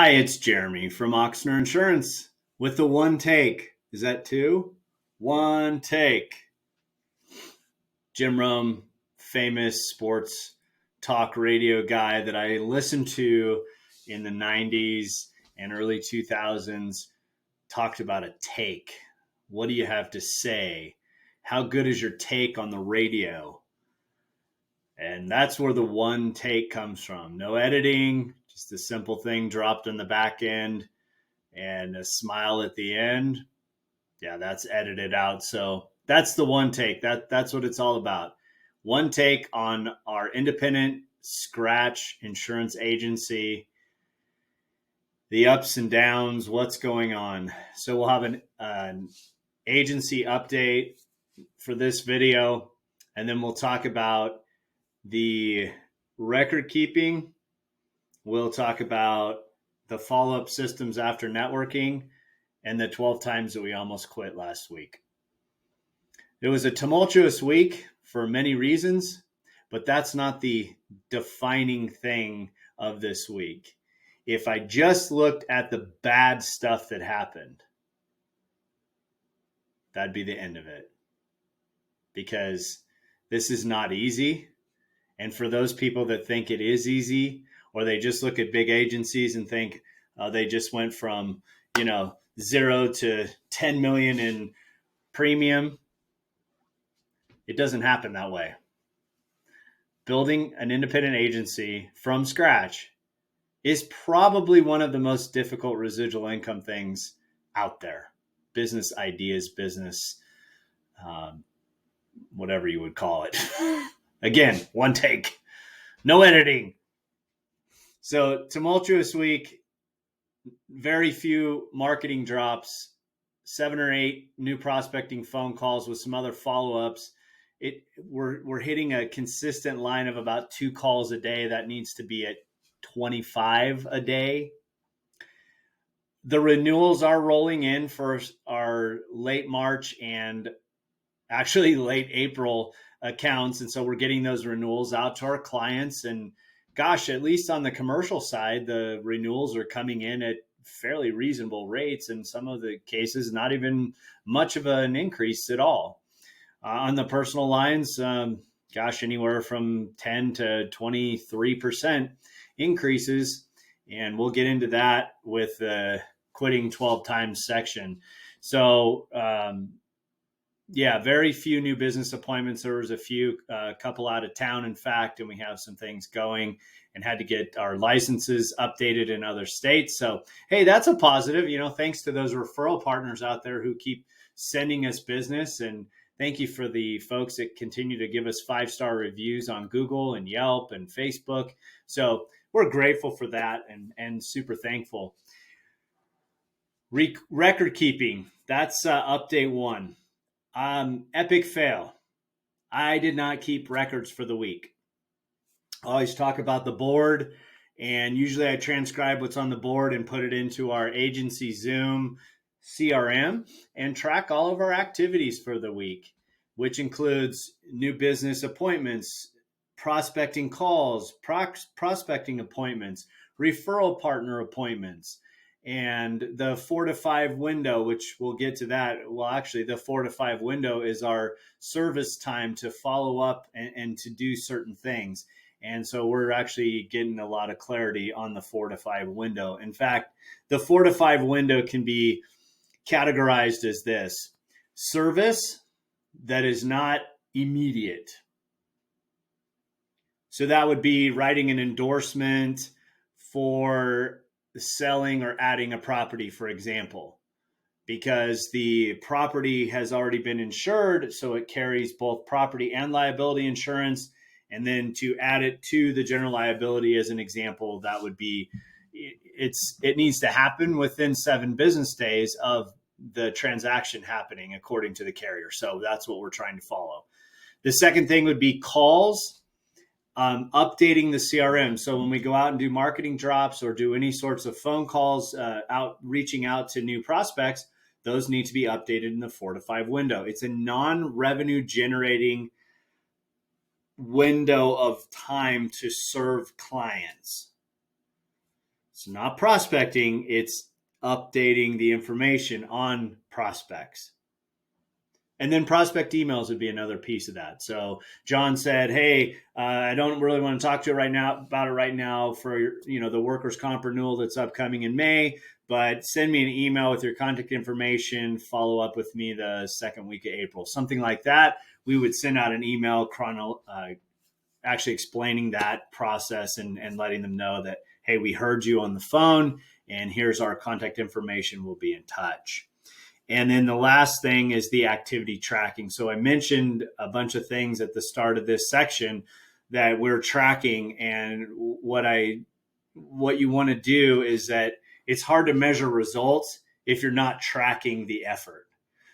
Hi, it's Jeremy from Ochsner Insurance with the one take. Is that two? One take. Jim Rome, famous sports talk radio guy that I listened to in the 90s and early 2000s, talked about a take. What do you have to say? How good is your take on the radio? And that's where the one take comes from. No editing, just a simple thing dropped in the back end and a smile at the end. Yeah, that's edited out. So that's the one take. That's what it's all about. One take on our independent scratch insurance agency, the ups and downs, what's going on. So we'll have an agency update for this video, and then we'll talk about the record keeping. We'll talk about the follow-up systems after networking and the 12 times that we almost quit last week. It was a tumultuous week for many reasons, but that's not the defining thing of this week. If I just looked at the bad stuff that happened, that'd be the end of it. Because this is not easy. And for those people that think it is easy, or they just look at big agencies and think they just went from, 0 to 10 million in premium, it doesn't happen that way. Building an independent agency from scratch is probably one of the most difficult residual income things out there. Business ideas, business, whatever you would call it. Again, one take, no editing. So tumultuous week, very few marketing drops, 7 or 8 new prospecting phone calls with some other follow-ups. We're hitting a consistent line of about 2 calls a day. That needs to be at 25 a day. The renewals are rolling in for our late March and actually late April accounts. And so we're getting those renewals out to our clients. And gosh, at least on the commercial side, the renewals are coming in at fairly reasonable rates. In some of the cases, not even much of an increase at all. On the personal lines, anywhere from 10 to 23% increases. And we'll get into that with the quitting 12 times section. So, very few new business appointments. There was a couple out of town, in fact, and we have some things going and had to get our licenses updated in other states. So, hey, that's a positive, thanks to those referral partners out there who keep sending us business. And thank you for the folks that continue to give us 5-star reviews on Google and Yelp and Facebook. So we're grateful for that and super thankful. Record keeping, that's update 1. Epic fail. I did not keep records for the week. I always talk about the board, and usually I transcribe what's on the board and put it into our agency Zoom CRM and track all of our activities for the week, which includes new business appointments, prospecting calls, prospecting appointments, referral partner appointments, and the 4 to 5 window, which we'll get to that. Well, actually, the 4 to 5 window is our service time to follow up and to do certain things. And so we're actually getting a lot of clarity on the 4 to 5 window. In fact, the 4 to 5 window can be categorized as this: service that is not immediate. So that would be writing an endorsement for selling or adding a property, for example, because the property has already been insured, so it carries both property and liability insurance. And then to add it to the general liability, as an example, that would be, it needs to happen within 7 business days of the transaction happening, according to the carrier. So that's what we're trying to follow. The second thing would be calls. Updating the CRM. So when we go out and do marketing drops or do any sorts of phone calls, reaching out to new prospects, those need to be updated in the 4 to 5 window. It's a non-revenue generating window of time to serve clients. It's not prospecting, it's updating the information on prospects. And then prospect emails would be another piece of that. So John said, "Hey, I don't really want to talk to you right now for the workers' comp renewal that's upcoming in May, but send me an email with your contact information. Follow up with me the second week of April," something like that. We would send out an email actually explaining that process and letting them know that, hey, we heard you on the phone, and here's our contact information. We'll be in touch. And then the last thing is the activity tracking. So I mentioned a bunch of things at the start of this section that we're tracking. And what you want to do is that it's hard to measure results if you're not tracking the effort.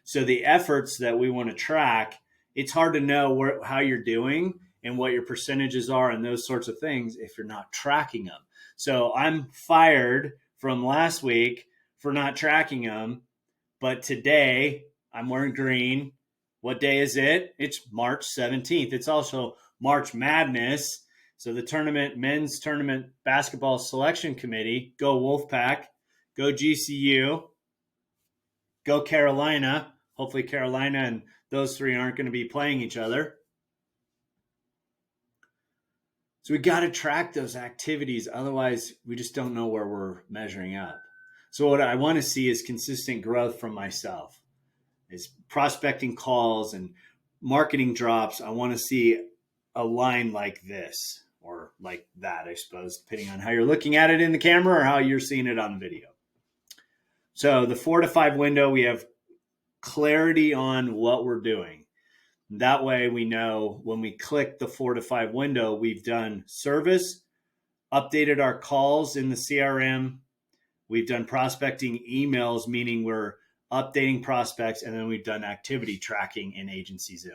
So the efforts that we want to track, it's hard to know how you're doing and what your percentages are and those sorts of things if you're not tracking them. So I'm fired from last week for not tracking them. But today I'm wearing green. What day is it? It's March 17th. It's also March Madness. So the men's tournament basketball selection committee, go Wolfpack, go GCU, go Carolina. Hopefully Carolina and those three aren't going to be playing each other. So we got to track those activities. Otherwise, we just don't know where we're measuring up. So what I want to see is consistent growth from myself, is prospecting calls and marketing drops. I want to see a line like this or like that, I suppose, depending on how you're looking at it in the camera or how you're seeing it on video. So the 4 to 5 window, we have clarity on what we're doing. That way we know when we click the 4 to 5 window, we've done service, updated our calls in the CRM, we've done prospecting emails, meaning we're updating prospects, and then we've done activity tracking in Agency Zoom.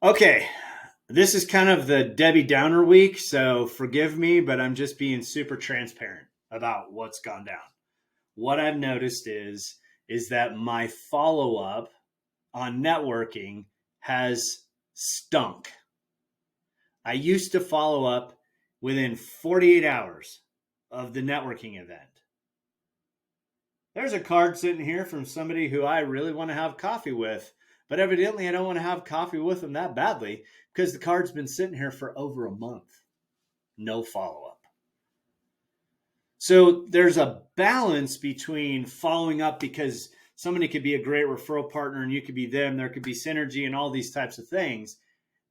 Okay, this is kind of the Debbie Downer week, so forgive me, but I'm just being super transparent about what's gone down. What I've noticed is that my follow-up on networking has stunk. I used to follow up within 48 hours of the networking event. There's a card sitting here from somebody who I really want to have coffee with, but evidently I don't want to have coffee with them that badly because the card's been sitting here for over a month. No follow-up. So there's a balance between following up because somebody could be a great referral partner and you could be them. There could be synergy and all these types of things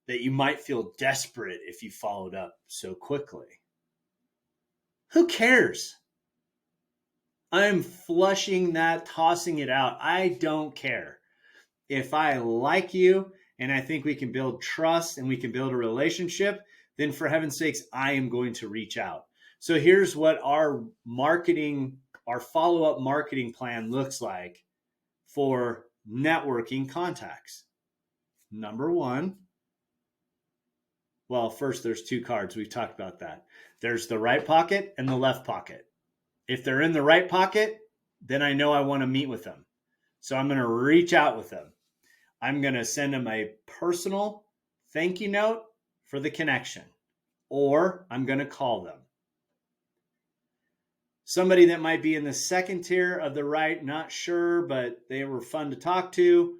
that you might feel desperate if you followed up so quickly. Who cares? I'm flushing that, tossing it out. I don't care. If I like you and I think we can build trust and we can build a relationship, then for heaven's sakes, I am going to reach out. So here's what our follow-up marketing plan looks like for networking contacts. Number one, well, first there's 2 cards. We've talked about that. There's the right pocket and the left pocket. If they're in the right pocket, then I know I want to meet with them. So I'm going to reach out with them. I'm going to send them a personal thank you note for the connection, or I'm going to call them. Somebody that might be in the second tier of the right, not sure, but they were fun to talk to,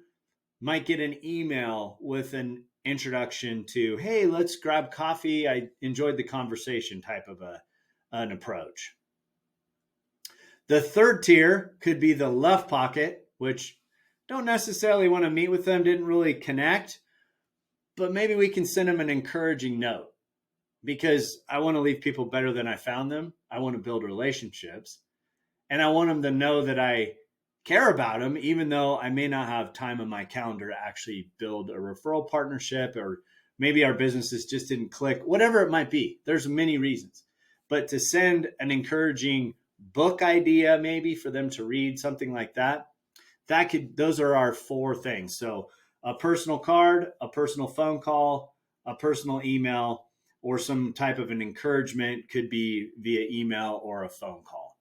might get an email with an introduction to, hey, let's grab coffee. I enjoyed the conversation type of an approach. The third tier could be the left pocket, which don't necessarily want to meet with them, didn't really connect, but maybe we can send them an encouraging note because I want to leave people better than I found them. I want to build relationships, and I want them to know that I care about them, even though I may not have time on my calendar to actually build a referral partnership, or maybe our businesses just didn't click, whatever it might be. There's many reasons, but to send an encouraging book idea, maybe for them to read, something like that, those are our 4 things. So a personal card, a personal phone call, a personal email, or some type of an encouragement, could be via email or a phone call.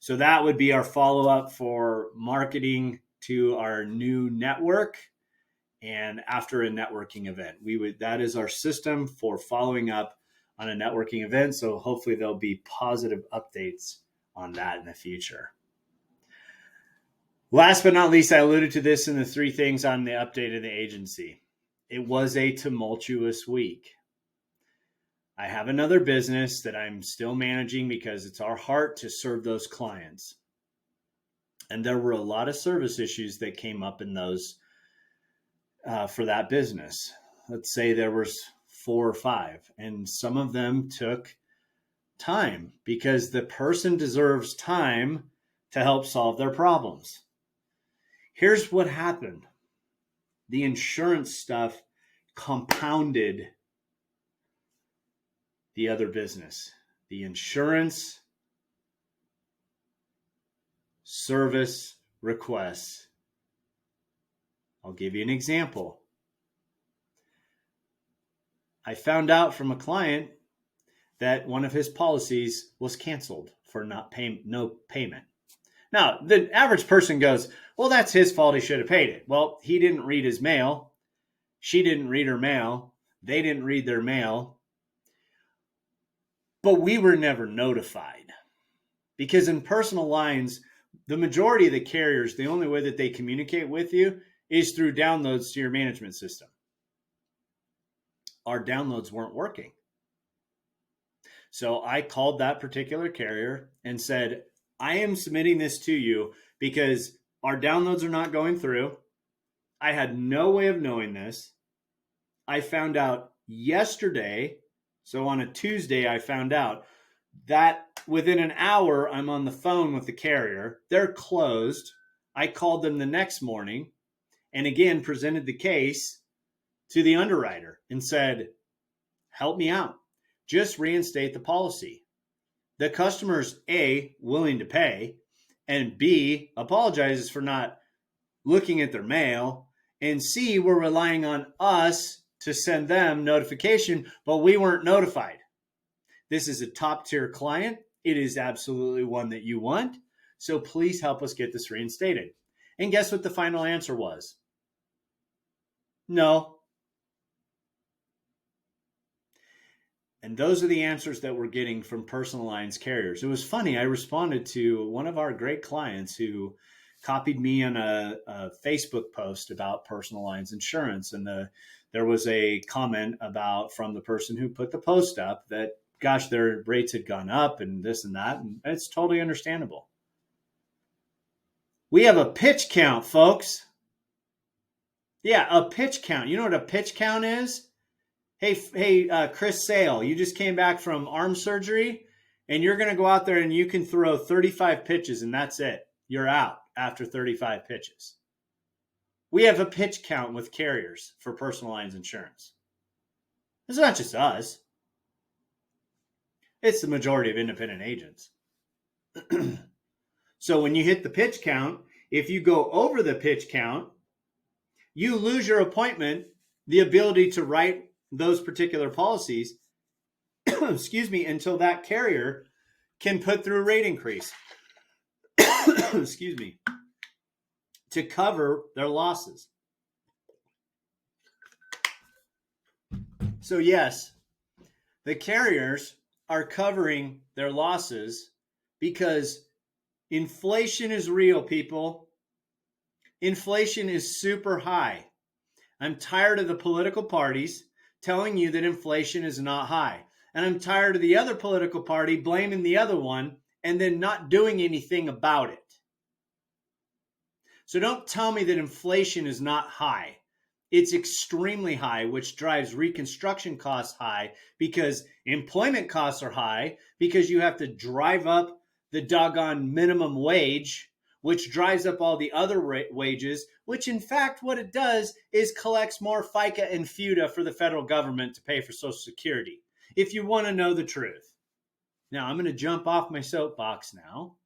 So that would be our follow-up for marketing to our new network and after a networking event. That is our system for following up on a networking event. So hopefully there'll be positive updates on that in the future. Last but not least, I alluded to this in the 3 things on the update of the agency. It was a tumultuous week. I have another business that I'm still managing because it's our heart to serve those clients. And there were a lot of service issues that came up in those for that business. Let's say there was 4 or 5, and some of them took time because the person deserves time to help solve their problems. Here's what happened. The insurance stuff compounded the other business. The insurance service requests. I'll give you an example. I found out from a client that one of his policies was canceled for no payment. Now, the average person goes, well, that's his fault. He should have paid it. Well, he didn't read his mail. She didn't read her mail. They didn't read their mail. But we were never notified because in personal lines, the majority of the carriers, the only way that they communicate with you is through downloads to your management system. Our downloads weren't working. So I called that particular carrier and said, I am submitting this to you because our downloads are not going through. I had no way of knowing this. I found out yesterday. So on a Tuesday, I found out that within an hour, I'm on the phone with the carrier. They're closed. I called them the next morning and again presented the case to the underwriter and said, help me out. Just reinstate the policy. The customer's A, willing to pay, and B, apologizes for not looking at their mail, and C, we're relying on us to send them notification, but we weren't notified. This is a top tier client. It is absolutely one that you want. So please help us get this reinstated. And guess what the final answer was? No. And those are the answers that we're getting from personal lines carriers. It was funny. I responded to one of our great clients who copied me on a Facebook post about personal lines insurance. And there was a comment from the person who put the post up that, gosh, their rates had gone up and this and that. And it's totally understandable. We have a pitch count, folks. Yeah, a pitch count. You know what a pitch count is? Hey, Chris Sale, you just came back from arm surgery and you're going to go out there and you can throw 35 pitches and that's it. You're out after 35 pitches. We have a pitch count with carriers for personal lines insurance. It's not just us. It's the majority of independent agents. So when you hit the pitch count, if you go over the pitch count, you lose your appointment, the ability to write those particular policies, excuse me, until that carrier can put through a rate increase, excuse me, to cover their losses. So yes, the carriers are covering their losses because inflation is real, people. Inflation is super high. I'm tired of the political parties telling you that inflation is not high. And I'm tired of the other political party blaming the other one and then not doing anything about it. So don't tell me that inflation is not high. It's extremely high, which drives reconstruction costs high because employment costs are high because you have to drive up the doggone minimum wage, which drives up all the other wages, which in fact what it does is collects more FICA and FUTA for the federal government to pay for Social Security, if you want to know the truth. Now, I'm going to jump off my soapbox now.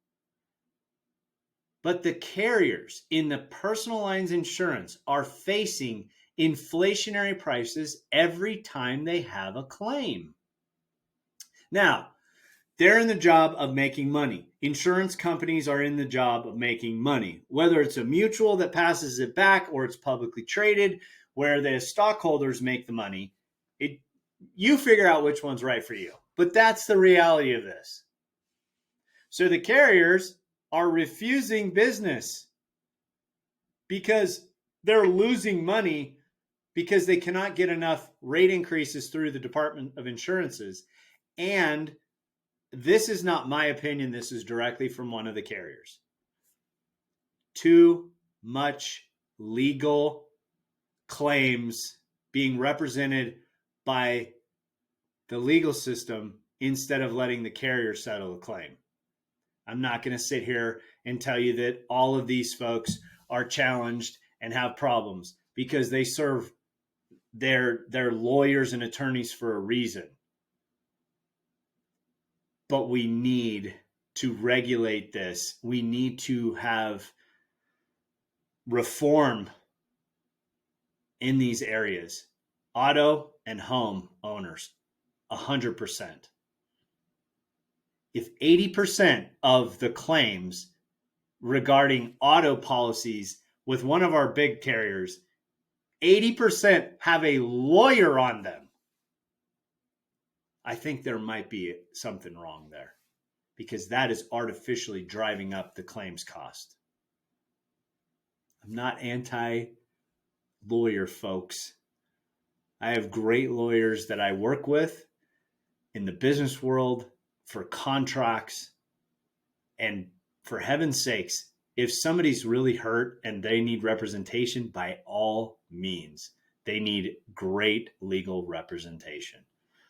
But the carriers in the personal lines insurance are facing inflationary prices every time they have a claim. Now, they're in the job of making money. Insurance companies are in the job of making money, whether it's a mutual that passes it back or it's publicly traded where the stockholders make the money. You figure out which one's right for you. But that's the reality of this. So the carriers are refusing business because they're losing money because they cannot get enough rate increases through the Department of Insurances. And this is not my opinion. This is directly from one of the carriers. Too much legal claims being represented by the legal system instead of letting the carrier settle a claim. I'm not going to sit here and tell you that all of these folks are challenged and have problems because they serve their lawyers and attorneys for a reason. But we need to regulate this. We need to have reform in these areas. Auto and home owners, 100%. If 80% of the claims regarding auto policies with one of our big carriers, 80% have a lawyer on them, I think there might be something wrong there because that is artificially driving up the claims cost. I'm not anti-lawyer, folks. I have great lawyers that I work with in the business world for contracts. And for heaven's sakes, if somebody's really hurt and they need representation, by all means, they need great legal representation.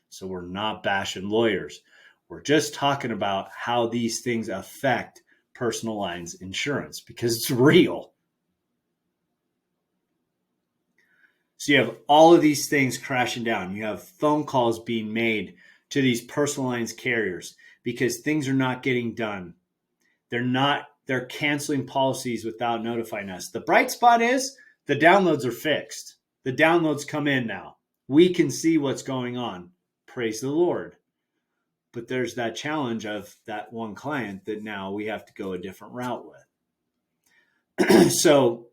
So we're not bashing lawyers. We're just talking about how these things affect personal lines insurance because it's real. So you have all of these things crashing down. You have phone calls being made to these personal lines carriers because things are not getting done. They're canceling policies without notifying us. The bright spot is the downloads are fixed. The downloads come in now. We can see what's going on. Praise the Lord. But there's that challenge of that one client that now we have to go a different route with. So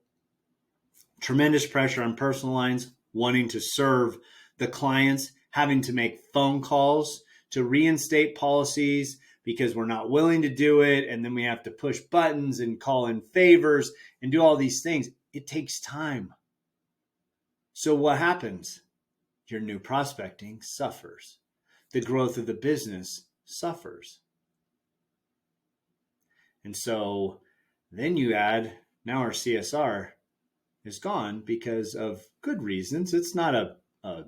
tremendous pressure on personal lines, wanting to serve the clients, having to make phone calls to reinstate policies because we're not willing to do it. And then we have to push buttons and call in favors and do all these things. It takes time. So what happens? Your new prospecting suffers. The growth of the business suffers. And so then you add, now our CSR is gone because of good reasons. It's not a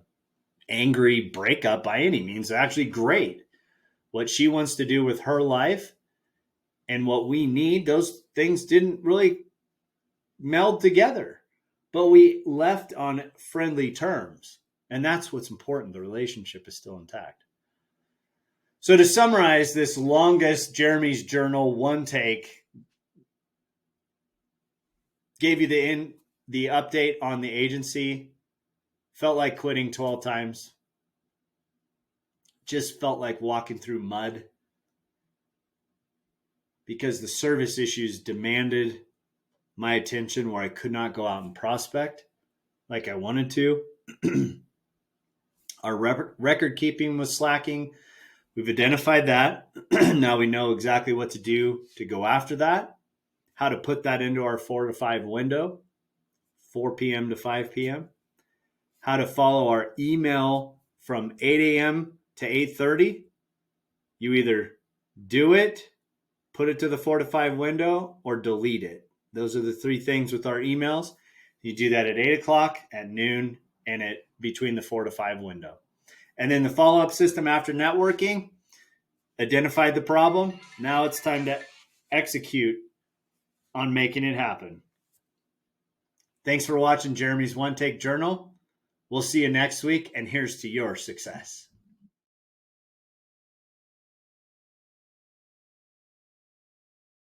angry breakup by any means. It's actually great. What she wants to do with her life and what we need, those things didn't really meld together, but we left on friendly terms. And that's what's important. The relationship is still intact. So to summarize this longest Jeremy's Journal one take, gave you the update on the agency, felt like quitting 12 times, just felt like walking through mud because the service issues demanded my attention where I could not go out and prospect like I wanted to. Our record keeping was slacking. We've identified that. Now we know exactly what to do to go after that, how to put that into our 4 to 5 window, 4 p.m. to 5 p.m., how to follow our email from 8 a.m. to 8:30. You either do it, put it to the 4 to 5 window, or delete it. Those are the 3 things with our emails. You do that at 8 o'clock, at noon, and at between the 4 to 5 window. And then the follow-up system after networking, identified the problem. Now it's time to execute on making it happen. Thanks for watching Jeremy's One Take Journal. We'll see you next week, and here's to your success.